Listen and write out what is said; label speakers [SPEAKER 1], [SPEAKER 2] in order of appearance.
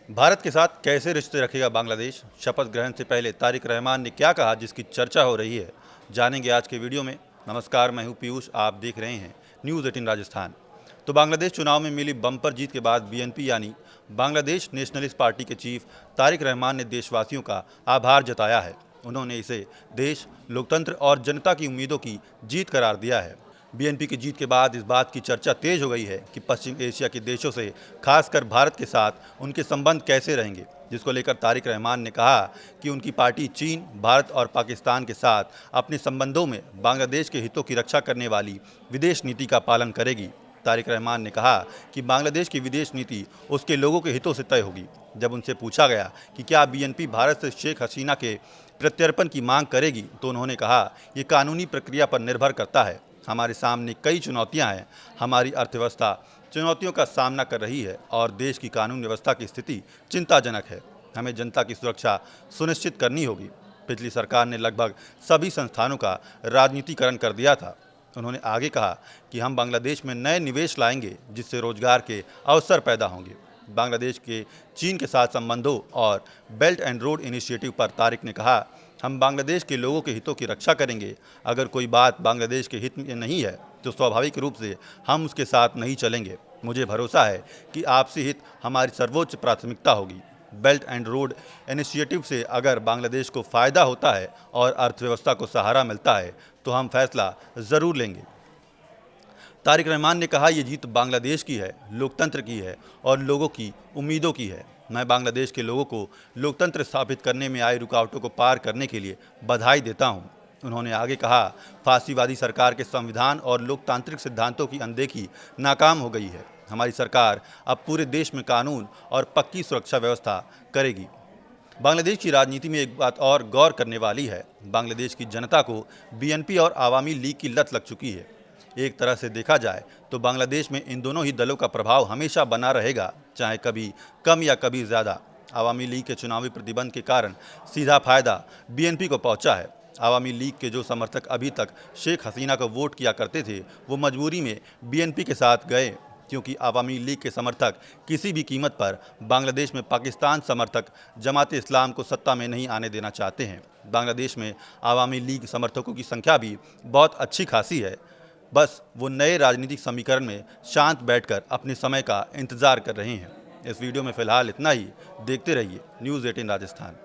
[SPEAKER 1] भारत के साथ कैसे रिश्ते रखेगा बांग्लादेश? शपथ ग्रहण से पहले तारिक रहमान ने क्या कहा जिसकी चर्चा हो रही है, जानेंगे आज के वीडियो में। नमस्कार, मैं हूं पीयूष, आप देख रहे हैं न्यूज़ 18 राजस्थान। तो बांग्लादेश चुनाव में मिली बम्पर जीत के बाद बीएनपी यानी बांग्लादेश नेशनलिस्ट पार्टी के चीफ तारिक रहमान ने देशवासियों का आभार जताया है। उन्होंने इसे देश, लोकतंत्र और जनता की उम्मीदों की जीत करार दिया है। बीएनपी की जीत के बाद इस बात की चर्चा तेज हो गई है कि पश्चिम एशिया के देशों से खासकर भारत के साथ उनके संबंध कैसे रहेंगे, जिसको लेकर तारिक रहमान ने कहा कि उनकी पार्टी चीन, भारत और पाकिस्तान के साथ अपने संबंधों में बांग्लादेश के हितों की रक्षा करने वाली विदेश नीति का पालन करेगी। तारिक रहमान ने कहा कि बांग्लादेश की विदेश नीति उसके लोगों के हितों से तय होगी। जब उनसे पूछा गया कि क्या बीएनपी भारत से शेख हसीना के प्रत्यर्पण की मांग करेगी, तो उन्होंने कहा, ये कानूनी प्रक्रिया पर निर्भर करता है। हमारे सामने कई चुनौतियां हैं। हमारी अर्थव्यवस्था चुनौतियों का सामना कर रही है और देश की कानून व्यवस्था की स्थिति चिंताजनक है। हमें जनता की सुरक्षा सुनिश्चित करनी होगी। पिछली सरकार ने लगभग सभी संस्थानों का राजनीतिकरण कर दिया था। उन्होंने आगे कहा कि हम बांग्लादेश में नए निवेश लाएंगे, जिससे रोजगार के अवसर पैदा होंगे। बांग्लादेश के चीन के साथ संबंधों और बेल्ट एंड रोड इनिशिएटिव पर तारिक ने कहा, हम बांग्लादेश के लोगों के हितों की रक्षा करेंगे। अगर कोई बात बांग्लादेश के हित में नहीं है तो स्वाभाविक रूप से हम उसके साथ नहीं चलेंगे। मुझे भरोसा है कि आपसी हित हमारी सर्वोच्च प्राथमिकता होगी। बेल्ट एंड रोड इनिशिएटिव से अगर बांग्लादेश को फ़ायदा होता है और अर्थव्यवस्था को सहारा मिलता है तो हम फैसला ज़रूर लेंगे। तारिक रहमान ने कहा, ये जीत बांग्लादेश की है, लोकतंत्र की है और लोगों की उम्मीदों की है। मैं बांग्लादेश के लोगों को लोकतंत्र स्थापित करने में आई रुकावटों को पार करने के लिए बधाई देता हूं। उन्होंने आगे कहा, फासीवादी सरकार के संविधान और लोकतांत्रिक सिद्धांतों की अनदेखी नाकाम हो गई है। हमारी सरकार अब पूरे देश में कानून और पक्की सुरक्षा व्यवस्था करेगी। बांग्लादेश की राजनीति में एक बात और गौर करने वाली है। बांग्लादेश की जनता को बीएनपी और आवामी लीग की लत लग चुकी है। एक तरह से देखा जाए तो बांग्लादेश में इन दोनों ही दलों का प्रभाव हमेशा बना रहेगा, चाहे कभी कम या कभी ज़्यादा। आवामी लीग के चुनावी प्रतिबंध के कारण सीधा फायदा बीएनपी को पहुंचा है। आवामी लीग के जो समर्थक अभी तक शेख हसीना को वोट किया करते थे, वो मजबूरी में बीएनपी के साथ गए, क्योंकि आवामी लीग के समर्थक किसी भी कीमत पर बांग्लादेश में पाकिस्तान समर्थक जमाते इस्लाम को सत्ता में नहीं आने देना चाहते हैं। बांग्लादेश में आवामी लीग समर्थकों की संख्या भी बहुत अच्छी खासी है। बस वो नए राजनीतिक समीकरण में शांत बैठकर अपने समय का इंतजार कर रहे हैं। इस वीडियो में फिलहाल इतना ही। देखते रहिए न्यूज़ 18 राजस्थान।